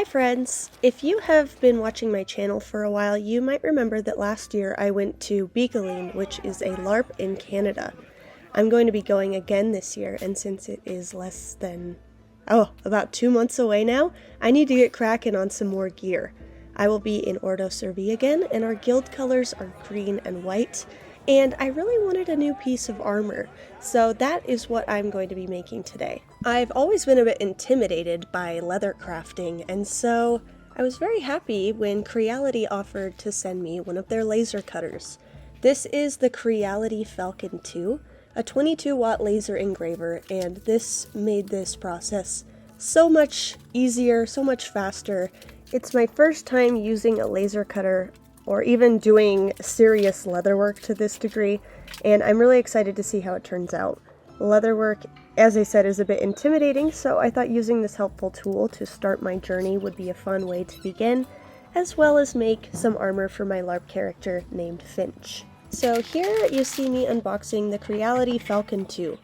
Hi friends! If you have been watching my channel for a while, you might remember that last year I went to Beageling, which is a LARP in Canada. I'm going to be going again this year, and since it is less than, about 2 months away now, I need to get cracking on some more gear. I will be in Ordo Survey again, and our guild colors are green and white, and I really wanted a new piece of armor, so that is what I'm going to be making today. I've always been a bit intimidated by leather crafting, and so I was very happy when Creality offered to send me one of their laser cutters. This is the Creality Falcon 2, a 22-watt laser engraver, and this made this process so much easier, so much faster. It's my first time using a laser cutter or even doing serious leatherwork to this degree, and I'm really excited to see how it turns out. Leatherwork, as I said, is a bit intimidating, so I thought using this helpful tool to start my journey would be a fun way to begin, as well as make some armor for my LARP character named Finch. So here you see me unboxing the Creality Falcon 2.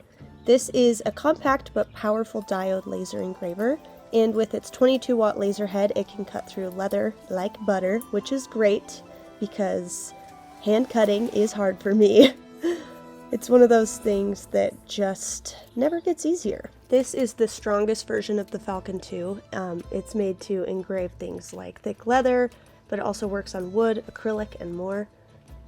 This is a compact but powerful diode laser engraver, and with its 22-watt laser head it can cut through leather like butter, which is great because hand cutting is hard for me. It's one of those things that just never gets easier. This is the strongest version of the Falcon 2. It's made to engrave things like thick leather, but it also works on wood, acrylic, and more.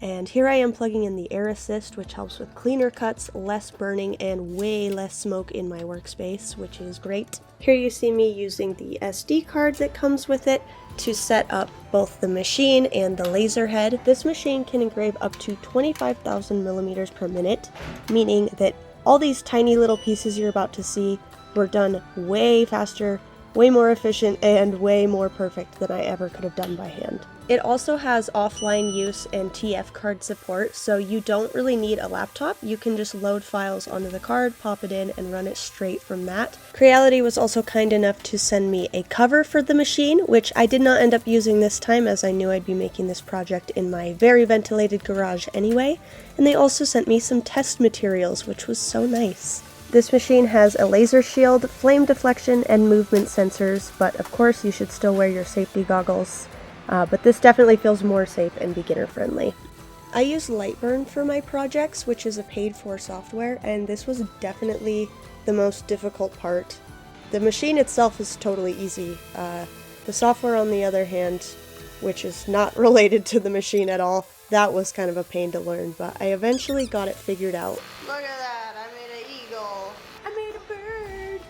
And here I am plugging in the air assist, which helps with cleaner cuts, less burning, and way less smoke in my workspace, which is great. Here you see me using the SD card that comes with it to set up both the machine and the laser head. This machine can engrave up to 25,000 millimeters per minute, meaning that all these tiny little pieces you're about to see were done way faster, way more efficient, and way more perfect than I ever could have done by hand. It also has offline use and TF card support, so you don't really need a laptop. You can just load files onto the card, pop it in, and run it straight from that. Creality was also kind enough to send me a cover for the machine, which I did not end up using this time as I knew I'd be making this project in my very ventilated garage anyway, and they also sent me some test materials, which was so nice. This machine has a laser shield, flame deflection, and movement sensors, but of course you should still wear your safety goggles. But this definitely feels more safe and beginner friendly. I use Lightburn for my projects, which is a paid-for software, and this was definitely the most difficult part. The machine itself is totally easy. The software, on the other hand, which is not related to the machine at all, that was kind of a pain to learn, but I eventually got it figured out. Look at that, I made an eagle. I made a bird!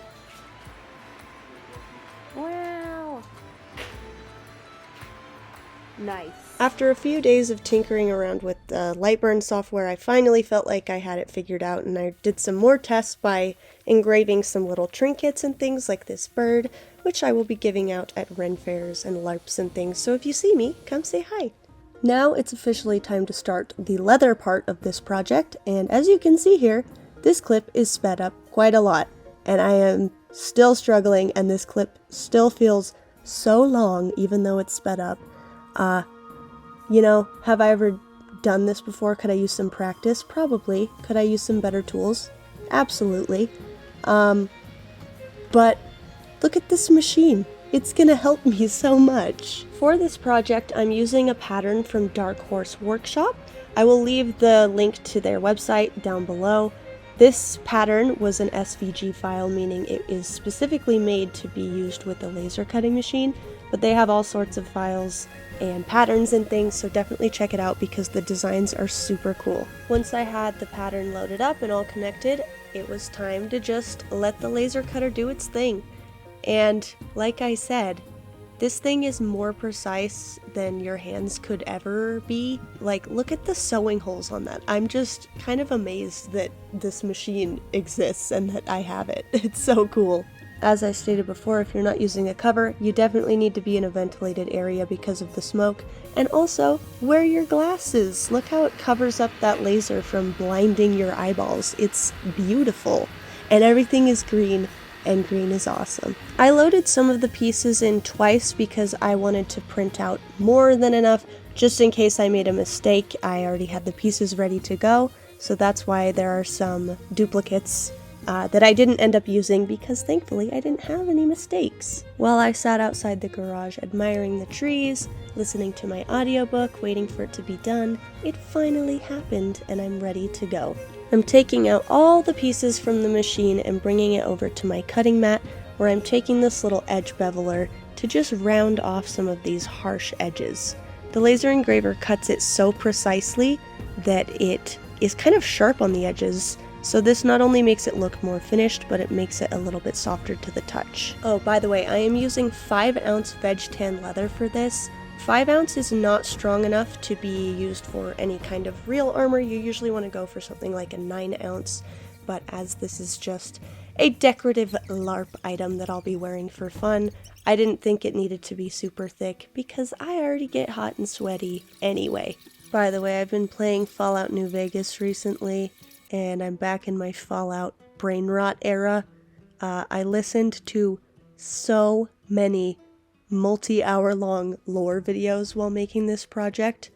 Wow! Nice. After a few days of tinkering around with the Lightburn software, I finally felt like I had it figured out, and I did some more tests by engraving some little trinkets and things like this bird, which I will be giving out at Ren fairs and LARPs and things, so if you see me, come say hi. Now it's officially time to start the leather part of this project, and as you can see here, this clip is sped up quite a lot, and I am still struggling, and this clip still feels so long even though it's sped up. Have I ever done this before? Could I use some practice? Probably. Could I use some better tools? Absolutely. But look at this machine. It's gonna help me so much. For this project, I'm using a pattern from Dark Horse Workshop. I will leave the link to their website down below. This pattern was an SVG file, meaning it is specifically made to be used with a laser cutting machine, but they have all sorts of files and patterns and things, so definitely check it out because the designs are super cool. Once I had the pattern loaded up and all connected, it was time to just let the laser cutter do its thing. And like I said, this thing is more precise than your hands could ever be. Like, look at the sewing holes on that. I'm just kind of amazed that this machine exists and that I have it. It's so cool. As I stated before, if you're not using a cover, you definitely need to be in a ventilated area because of the smoke. And also, wear your glasses. Look how it covers up that laser from blinding your eyeballs. It's beautiful. And everything is green, and green is awesome. I loaded some of the pieces in twice because I wanted to print out more than enough, just in case I made a mistake. I already had the pieces ready to go, so that's why there are some duplicates that I didn't end up using because thankfully I didn't have any mistakes. While I sat outside the garage admiring the trees, listening to my audiobook, waiting for it to be done, it finally happened and I'm ready to go. I'm taking out all the pieces from the machine and bringing it over to my cutting mat, where I'm taking this little edge beveler to just round off some of these harsh edges. The laser engraver cuts it so precisely that it is kind of sharp on the edges, so this not only makes it look more finished, but it makes it a little bit softer to the touch. Oh, by the way, I am using 5-ounce veg tan leather for this. 5 ounce is not strong enough to be used for any kind of real armor. You usually want to go for something like a 9 ounce, but as this is just a decorative LARP item that I'll be wearing for fun, I didn't think it needed to be super thick because I already get hot and sweaty anyway. By the way, I've been playing Fallout New Vegas recently, and I'm back in my Fallout brain rot era. I listened to so many multi-hour long lore videos while making this project.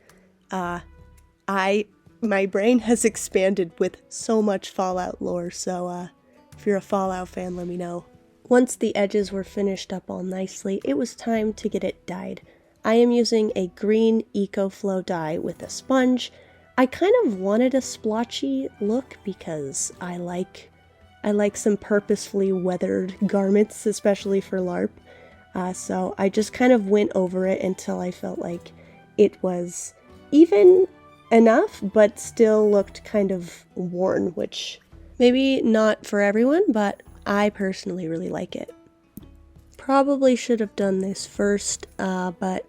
My brain has expanded with so much Fallout lore, so if you're a Fallout fan, let me know. Once the edges were finished up all nicely, it was time to get it dyed. I am using a green EcoFlow dye with a sponge. I kind of wanted a splotchy look because I like some purposefully weathered garments, especially for LARP. So I just kind of went over it until I felt like it was even enough, but still looked kind of worn, which maybe not for everyone, but I personally really like it. Probably should have done this first, but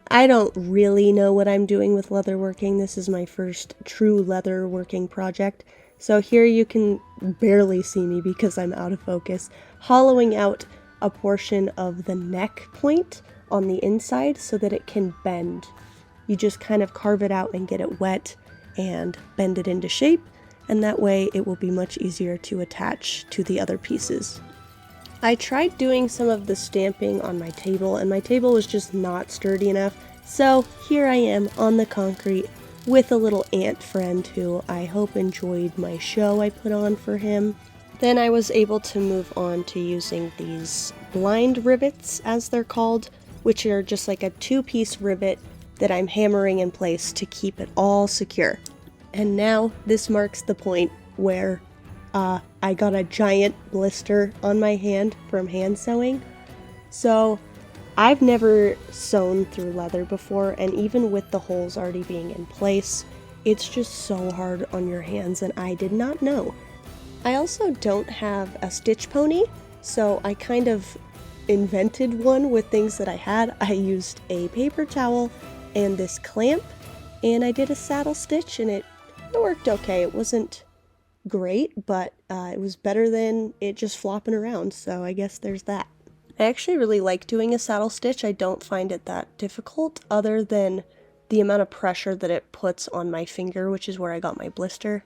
I don't really know what I'm doing with leatherworking. This is my first true leatherworking project. So here you can barely see me because I'm out of focus, hollowing out a portion of the neck point on the inside so that it can bend. You just kind of carve it out and get it wet and bend it into shape, and that way it will be much easier to attach to the other pieces. I tried doing some of the stamping on my table, and my table was just not sturdy enough, so here I am on the concrete with a little ant friend who I hope enjoyed my show I put on for him. Then I was able to move on to using these blind rivets, as they're called, which are just like a 2-piece rivet that I'm hammering in place to keep it all secure. And now this marks the point where I got a giant blister on my hand from hand sewing. So I've never sewn through leather before, and even with the holes already being in place, it's just so hard on your hands, and I did not know. I also don't have a stitch pony, so I kind of invented one with things that I had. I used a paper towel and this clamp, and I did a saddle stitch, and it worked okay. It wasn't great, but it was better than it just flopping around, so I guess there's that. I actually really like doing a saddle stitch. I don't find it that difficult, other than the amount of pressure that it puts on my finger, which is where I got my blister.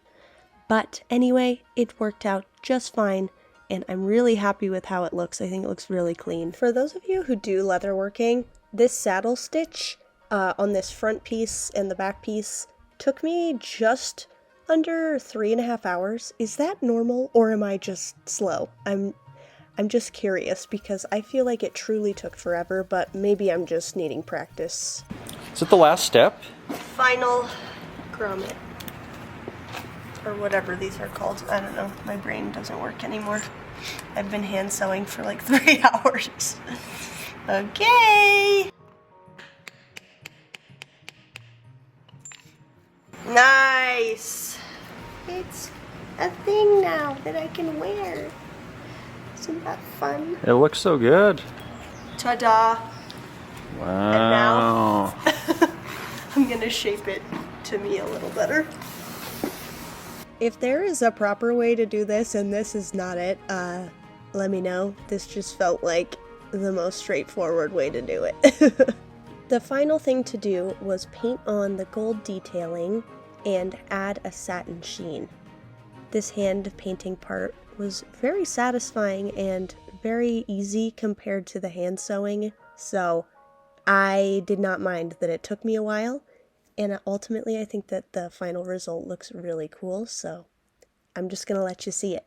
But anyway, it worked out just fine, and I'm really happy with how it looks. I think it looks really clean. For those of you who do leatherworking, this saddle stitch on this front piece and the back piece took me just under 3.5 hours. Is that normal, or am I just slow? I'm just curious because I feel like it truly took forever, but maybe I'm just needing practice. Is it the last step? Final grommet. Or whatever these are called. I don't know. My brain doesn't work anymore. I've been hand sewing for like 3 hours. Okay! Nice! It's a thing now that I can wear. Isn't that fun? It looks so good. Ta-da! Wow. And now I'm gonna shape it to me a little better. If there is a proper way to do this and this is not it, let me know. This just felt like the most straightforward way to do it. The final thing to do was paint on the gold detailing and add a satin sheen. This hand painting part was very satisfying and very easy compared to the hand sewing, so I did not mind that it took me a while, and ultimately I think that the final result looks really cool, so I'm just gonna let you see it.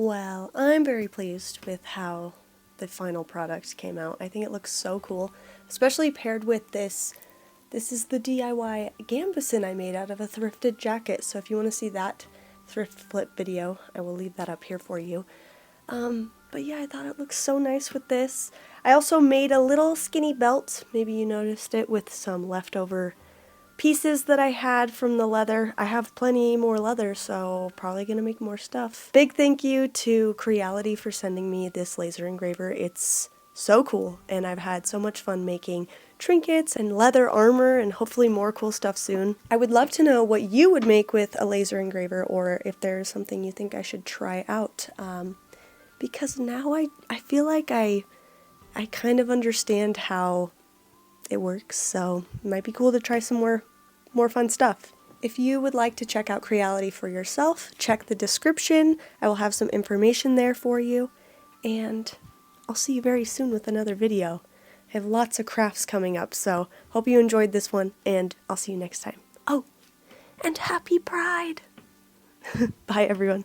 Well, I'm very pleased with how the final product came out. I think it looks so cool, especially paired with this. This is the DIY gambeson I made out of a thrifted jacket, so if you want to see that thrift flip video, I will leave that up here for you. But yeah, I thought it looked so nice with this. I also made a little skinny belt, maybe you noticed it, with some leftover pieces that I had from the leather. I have plenty more leather, so probably gonna make more stuff. Big thank you to Creality for sending me this laser engraver. It's so cool, and I've had so much fun making trinkets and leather armor and hopefully more cool stuff soon. I would love to know what you would make with a laser engraver, or if there's something you think I should try out. Because now I feel like I kind of understand how it works, so it might be cool to try some more fun stuff. If you would like to check out Creality for yourself, check the description. I will have some information there for you, and I'll see you very soon with another video. I have lots of crafts coming up, so hope you enjoyed this one, and I'll see you next time. Oh, and happy Pride! Bye, everyone.